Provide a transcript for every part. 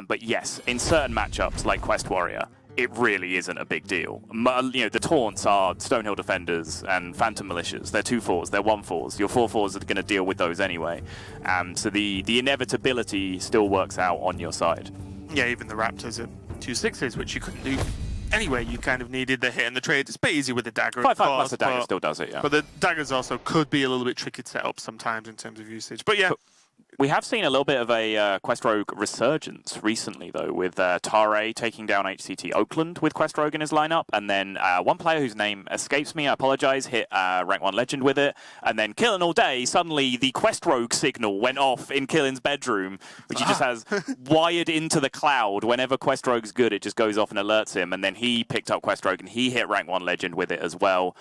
But yes, in certain matchups like Quest Warrior, it really isn't a big deal. You know, the taunts are Stonehill Defenders and Phantom Militias. They're 2/4s, they're 1/4s. Your 4/4s are going to deal with those anyway. So the inevitability still works out on your side. Yeah, even the Raptors are 2/6s, which you couldn't do. Anyway, you kind of needed the hit and the trade. It's a bit easy with the dagger. 5/5 plus the dagger still does it, yeah. But the daggers also could be a little bit tricky to set up sometimes in terms of usage. But yeah. We have seen a little bit of a Quest Rogue resurgence recently, though, with Tare taking down HCT Oakland with Quest Rogue in his lineup, and then one player whose name escapes me, I apologize, hit Rank 1 Legend with it, and then Killin all day, suddenly the Quest Rogue signal went off in Killin's bedroom, which he just has wired into the cloud. Whenever Quest Rogue's good, it just goes off and alerts him, and then he picked up Quest Rogue and he hit Rank 1 Legend with it as well.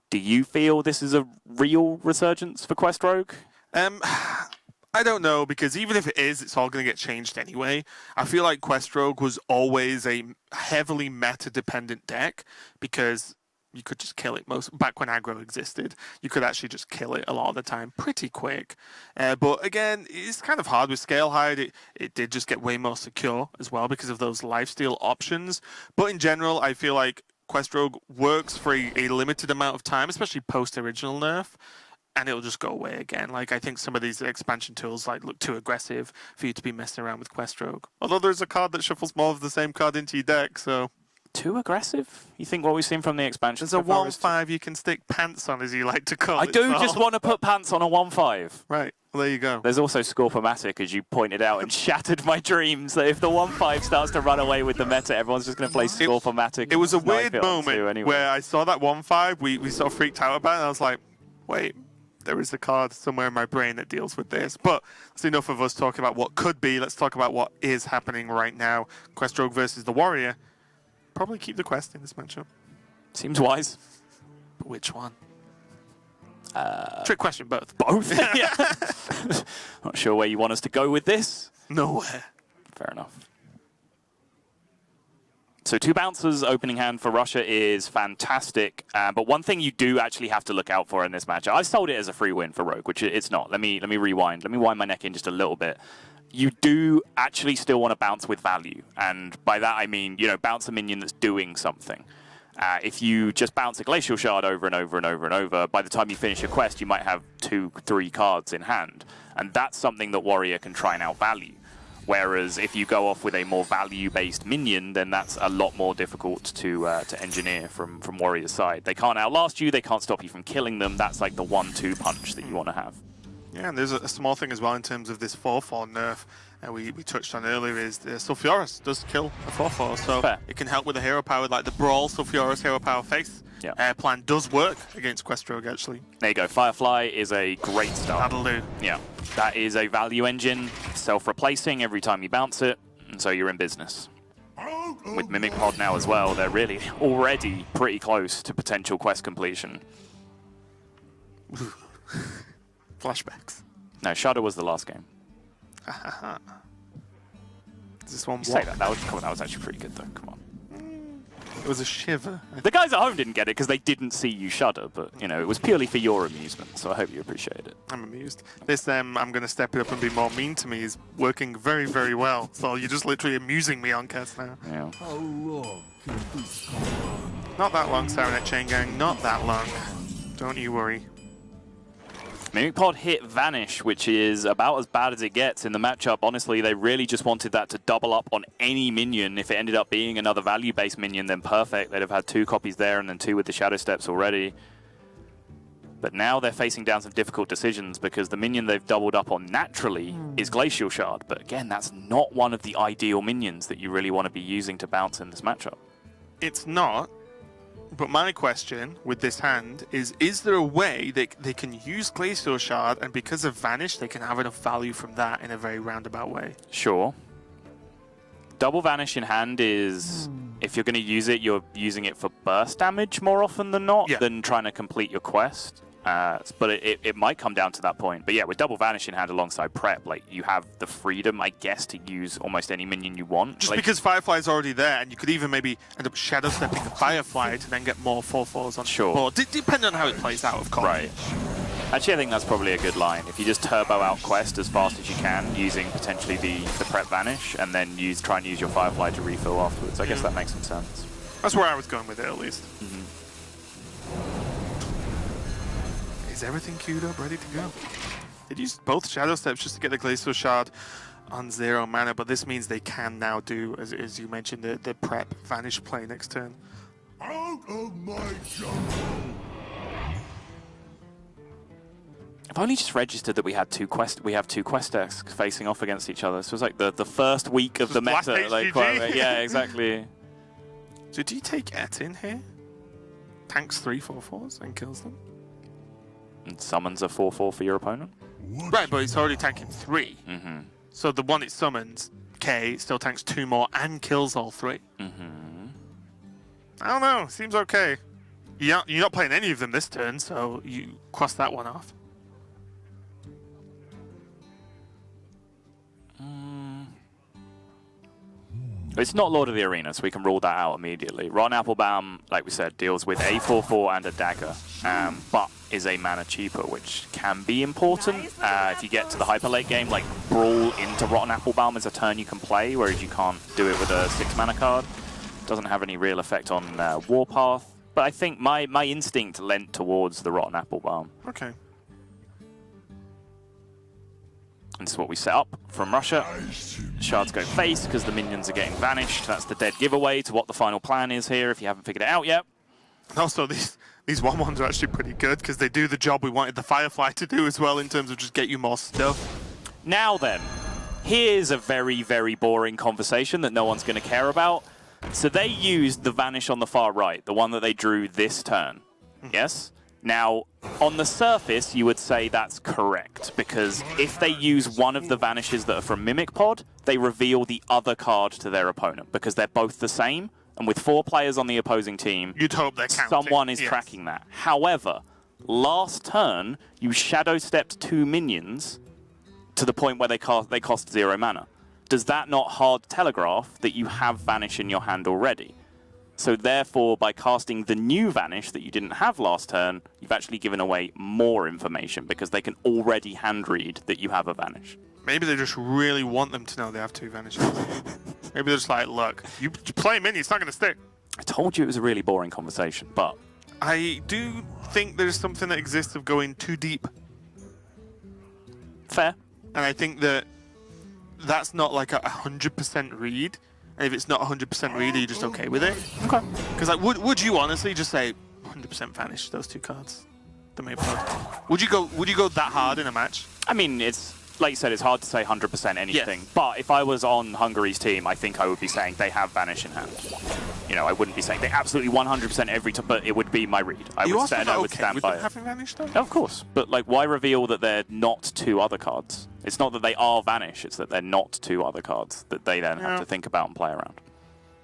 Do you feel this is a real resurgence for Quest Rogue? I don't know, because even if it is, it's all going to get changed anyway. I feel like Quest Rogue was always a heavily meta-dependent deck, because you could just kill it back when aggro existed. You could actually just kill it a lot of the time pretty quick. But again, it's kind of hard with Scalehide. It did just get way more secure as well because of those lifesteal options. But in general, I feel like Quest Rogue works for a limited amount of time, especially post-original nerf. And it'll just go away again. Like, I think some of these expansion tools look too aggressive for you to be messing around with Quest Rogue. Although there's a card that shuffles more of the same card into your deck, so... Too aggressive? You think what we've seen from the expansion? There's a 1/5 you can stick pants on, as you like to call it. I do just want to put pants on a 1/5. Right, well, there you go. There's also Scorpomatic, as you pointed out, and shattered my dreams that if the 1/5 starts to run away with the meta, everyone's just going to play Scorpomatic. It was a weird moment where I saw that 1/5, we sort of freaked out about it, and I was like, wait... There is a card somewhere in my brain that deals with this. But that's enough of us talking about what could be. Let's talk about what is happening right now. Quest Rogue versus the Warrior. Probably keep the Quest in this matchup. Seems wise. But which one? Trick question, both. Both? Yeah. Not sure where you want us to go with this. Nowhere. Fair enough. So 2 bouncers opening hand for Russia is fantastic, but one thing you do actually have to look out for in this match, I sold it as a free win for Rogue, which it's not. Let me rewind. Let me wind my neck in just a little bit. You do actually still want to bounce with value, and by that I mean, you know, bounce a minion that's doing something. If you just bounce a Glacial Shard over and over and over and over, by the time you finish your quest, you might have 2-3 cards in hand, and that's something that Warrior can try and outvalue. Whereas if you go off with a more value-based minion, then that's a lot more difficult to engineer from Warrior's side. They can't outlast you, they can't stop you from killing them. That's like the 1-2 punch that you want to have. Yeah, and there's a small thing as well in terms of this 4/4 nerf we touched on earlier is the Sulfuras does kill a 4/4, so Fair. It can help with the hero power, like the Brawl Sulfuras hero power face. Yeah. Plan does work against Quest Rogue, actually. There you go. Firefly is a great start. That'll do. Yeah. That is a value engine, self-replacing every time you bounce it, and so you're in business. With Mimic Pod now as well, they're really already pretty close to potential quest completion. Flashbacks. No, Shudder was the last game. Is this one You say that. That was actually pretty good, though. Come on. It was a shiver. The guys at home didn't get it because they didn't see you shudder, but, you know, it was purely for your amusement, so I hope you appreciate it. I'm amused. This, I'm going to step it up and be more mean to me is working very, very well. So you're just literally amusing me on cast now. Yeah. How long can this go on? Not that long, Sarenet Chain Gang. Not that long. Don't you worry. Mimic Pod hit Vanish, which is about as bad as it gets in the matchup. Honestly, they really just wanted that to double up on any minion. If it ended up being another value-based minion, then perfect. They'd have had 2 copies there and then 2 with the Shadow Steps already. But now they're facing down some difficult decisions because the minion they've doubled up on naturally is Glacial Shard. But again, that's not one of the ideal minions that you really want to be using to bounce in this matchup. It's not. But my question with this hand is there a way they can use Glacial Shard and because of Vanish, they can have enough value from that in a very roundabout way? Sure. Double Vanish in hand is, if you're going to use it, you're using it for burst damage more often than not, than trying to complete your quest. But it might come down to that point. But yeah, with Double Vanish in hand alongside Prep, like, you have the freedom, I guess, to use almost any minion you want. Just like, because Firefly's already there, and you could even maybe end up Shadow Stepping the Firefly to then get more 4/4s on the board. Depending on how it plays out, of course. Right. Actually, I think that's probably a good line. If you just turbo out Quest as fast as you can, using potentially the prep Vanish, and then try and use your Firefly to refill afterwards. I guess that makes some sense. That's where I was going with it, at least. Is everything queued up, ready to go? They'd use both Shadow Steps just to get the Glacial Shard on 0 mana, but this means they can now do, as you mentioned, the prep Vanish play next turn. Out of my jungle! I've only just registered that we have two quest decks facing off against each other. So it was like the first week of the Last meta. Like, yeah, exactly. So do you take Et in here? Tanks 3 4/4s and kills them? And summons a 4/4 for your opponent. Right, but it's already tanking 3. So the one it summons, K, still tanks 2 more and kills all 3. I don't know. Seems okay. You're not playing any of them this turn, so you cross that one off. It's not Lord of the Arena, so we can rule that out immediately. Rotten Applebaum, like we said, deals with a 4/4 and a dagger, but is a mana cheaper, which can be important. If you get to the hyper late game, like Brawl into Rotten Applebaum is a turn you can play, whereas you can't do it with a 6 mana card. Doesn't have any real effect on Warpath, but I think my instinct lent towards the Rotten Applebaum. Okay. And this is what we set up from Russia. Shards go face because the minions are getting vanished. That's the dead giveaway to what the final plan is here if you haven't figured it out yet. Also, these 1/1s are actually pretty good because they do the job we wanted the Firefly to do as well in terms of just get you more stuff. Now then, here's a very, very boring conversation that no one's going to care about. So they used the Vanish on the far right, the one that they drew this turn. Yes? Now, on the surface, you would say that's correct, because if they use one of the Vanishes that are from Mimic Pod, they reveal the other card to their opponent, because they're both the same, and with 4 players on the opposing team, you'd hope they're counting. Someone is tracking that. However, last turn, you Shadow Stepped 2 minions to the point where they cost 0 mana. Does that not hard telegraph that you have Vanish in your hand already? So therefore, by casting the new Vanish that you didn't have last turn, you've actually given away more information because they can already hand read that you have a Vanish. Maybe they just really want them to know they have 2 Vanishes. Maybe they're just like, look, you play him in, it's not going to stick. I told you it was a really boring conversation, but... I do think there's something that exists of going too deep. Fair. And I think that's not like a 100% read. And if it's not 100% read, are you just okay with it? Okay. Because like, would you honestly just say 100% Vanish those 2 cards? The main pod. Would you go that hard in a match? I mean, it's like you said, it's hard to say 100% anything. Yes. But if I was on Hungary's team, I think I would be saying they have Vanish in hand. You know, I wouldn't be saying they absolutely 100% every time, but it would be my read. I would stand by it. Having Vanish though? Of course, but like, why reveal that they're not 2 other cards? It's not that they are Vanish; it's that they're not 2 other cards that they then have to think about and play around.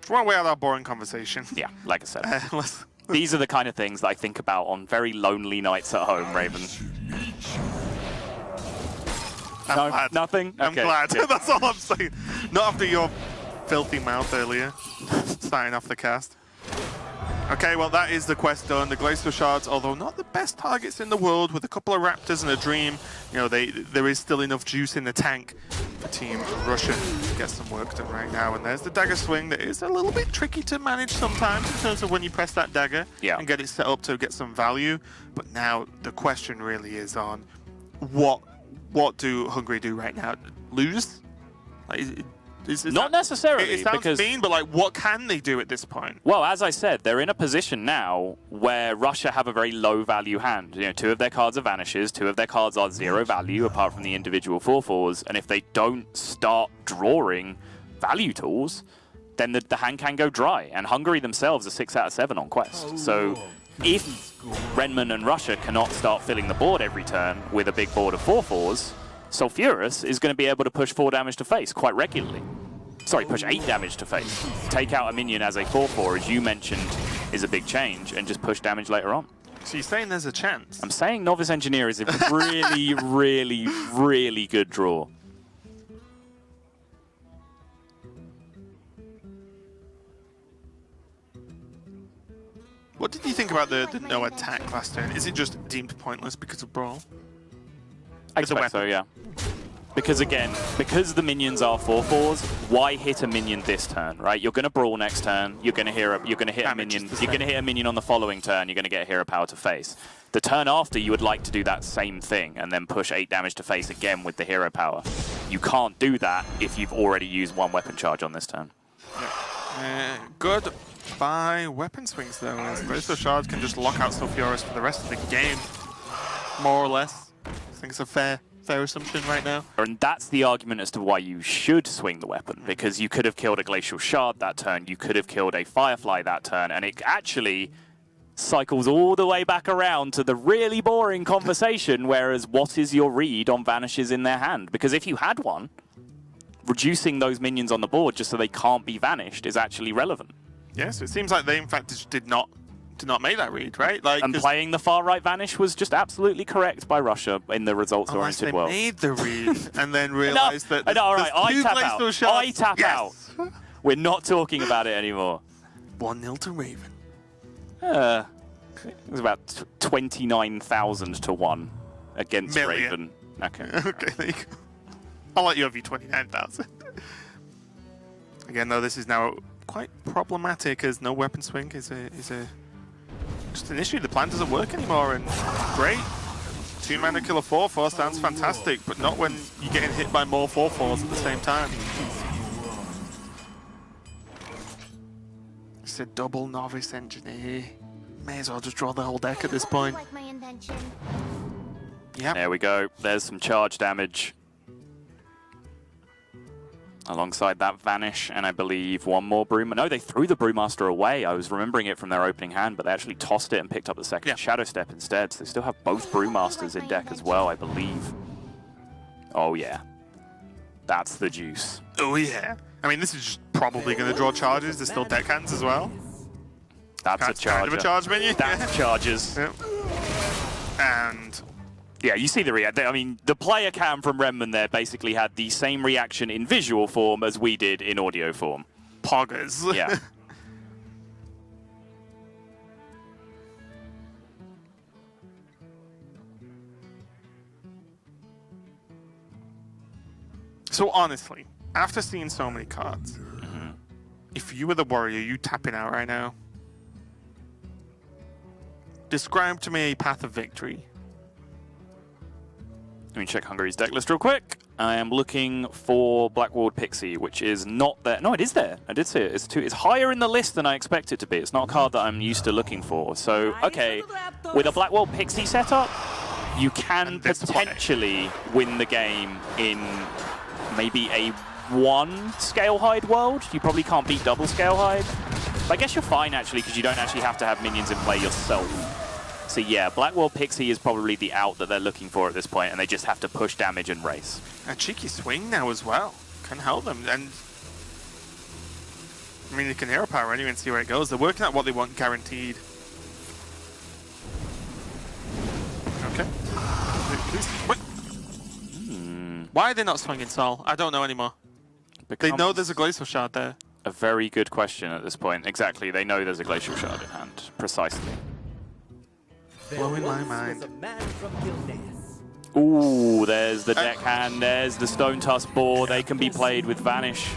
It's one way out of that boring conversation. Yeah, like I said, these are the kind of things that I think about on very lonely nights at home, Raven. I'm glad. Nothing? I'm Okay, glad. good. That's all I'm saying. Not after your filthy mouth earlier, starting off the cast. Okay, well, that is the quest done. The Glacial Shards, although not the best targets in the world, with a couple of Raptors and a Dream, you know, there is still enough juice in the tank for Team Russia to get some work done right now. And there's the dagger swing that is a little bit tricky to manage sometimes in terms of when you press that dagger and get it set up to get some value. But now the question really is on what do Hungary do right now? Lose? Like, Not necessarily. It sounds because, mean, but like, what can they do at this point? Well, as I said, they're in a position now where Russia have a very low value hand. You know, 2 of their cards are Vanishes, 2 of their cards are 0 value, apart from the individual 4/4s. And if they don't start drawing value tools, then the hand can go dry. And Hungary themselves are 6 out of 7 on Quest. So if Renman and Russia cannot start filling the board every turn with a big board of 4/4s, Sulfuras is going to be able to push 4 damage to face quite regularly. Sorry, push 8 damage to face. Take out a minion as a 4/4, as you mentioned, is a big change, and just push damage later on. So you're saying there's a chance? I'm saying Novice Engineer is a really, really, really good draw. What did you think about the no attack last turn? Is it just deemed pointless because of Brawl? I with the expect so, weapon. yeah. Because again, because the minions are 4/4s, why hit a minion this turn, right? You're going to brawl next turn. You're going to hit a Damage minion. is the You're going to same. hit a minion on the following turn. You're going to get a hero power to face. The turn after, you would like to do that same thing and then push 8 damage to face again with the hero power. You can't do that if you've already used 1 weapon charge on this turn. Good by weapon swings though, as Glacial Shards can just lock out Sulfuris for the rest of the game, more or less. I think it's a fair assumption right now. And that's the argument as to why you should swing the weapon, because you could have killed a Glacial Shard that turn, you could have killed a Firefly that turn, and it actually cycles all the way back around to the really boring conversation, whereas what is your read on vanishes in their hand? Because if you had one, reducing those minions on the board just so they can't be vanished is actually relevant. Yes, it seems like they in fact just did not make that read, right? Like, And playing the far right vanish was just absolutely correct by Russia in the results-oriented world. Made the read and then realized that. All right, I tap out. Glacial Shards. I tap out. We're not talking about it anymore. 1-0 to Raven. It was about 29,000 to 1 against Million. Raven. Okay. Okay, there you go. I'll let you have your 29,000. Again, though, this is now quite problematic as no weapon swing is just an issue. The plan doesn't work anymore, and great. 2 mana kill a 4/4 sounds fantastic, but not when you're getting hit by more 4/4s at the same time. It's a double novice engineer. May as well just draw the whole deck at this point. Like my invention. Yeah. There we go. There's some charge damage. Alongside that vanish, and I believe 1 more Broom. No, they threw the Brewmaster away. I was remembering it from their opening hand, but they actually tossed it and picked up the second Shadow Step instead. So they still have both Brewmasters in deck as well, I believe. Oh yeah. That's the juice. Oh yeah. I mean, this is just probably going to draw charges. There's still deck hands as well. That's a Kind charger. of a charge menu. That's charges. Yep. And Yeah, you see the react. I mean, the player cam from Redmond there basically had the same reaction in visual form as we did in audio form. poggers. Yeah. So honestly, after seeing so many cards, if you were the warrior, you tapping out right now. Describe to me a path of victory. Let me check Hungary's deck list real quick. I am looking for Blackwalled Pixie, which is not there. No, it is there. I did see it. It's higher in the list than I expect it to be. It's not a card that I'm used to looking for. So, okay, with a Blackwalled Pixie setup, you can potentially win the game in maybe a 1 Scale Hide world. You probably can't beat double Scale Hide. But I guess you're fine, actually, because you don't actually have to have minions in play yourself. So yeah, Blackwall Pixie is probably the out that they're looking for at this point, and they just have to push damage and race. A cheeky swing now as well can help them. And I mean, you can hero power anyway and see where it goes. They're working out what they want guaranteed. Okay. Wait. Why are they not swinging Sol? I don't know anymore. They know there's a Glacial Shard there. A very good question at this point. Exactly, they know there's a Glacial Shard in hand. Precisely. Blowing my mind. Ooh, there's the deckhand, there's the Stone Tusk board. They can be played with Vanish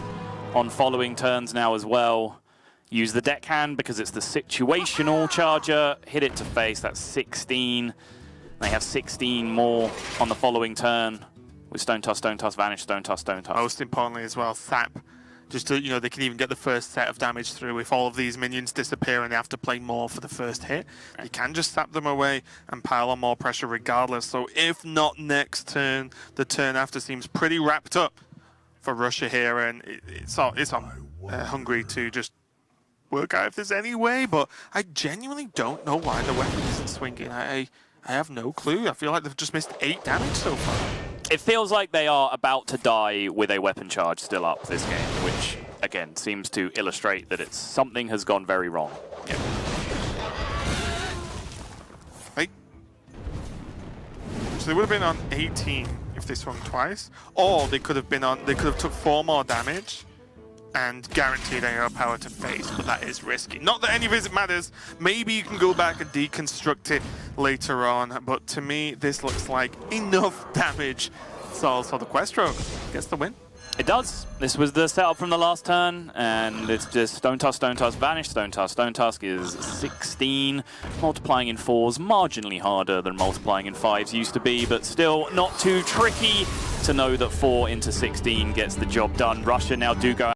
on following turns now as well. Use the deckhand because it's the situational charger. Hit it to face, that's 16. They have 16 more on the following turn with Stone Tusk, Vanish, Stone Tusk. Most importantly as well, Sap. Just to, they can even get the first set of damage through. If all of these minions disappear and they have to play more for the first hit, you can just sap them away and pile on more pressure regardless. So if not next turn, the turn after seems pretty wrapped up for Russia here, and it's on Hungary to just work out if there's any way. But I genuinely don't know why the weapon isn't swinging. I have no clue. I feel like they've just missed 8 damage so far. It feels like they are about to die with a weapon charge still up this game, which, again, seems to illustrate that something has gone very wrong. Yeah. Right. So they would have been on 18 if they swung twice, or they could have took 4 more damage and guaranteed AR power to face, but that is risky. Not that any of it matters. Maybe you can go back and deconstruct it later on, but to me, this looks like enough damage. So for the Quest Rogue gets the win. It does. This was the setup from the last turn, and it's just Stone Tusk, Vanish, Stone Tusk. Stone Tusk is 16. Multiplying in 4s, marginally harder than multiplying in 5s used to be, but still not too tricky to know that 4 into 16 gets the job done. Russia now do go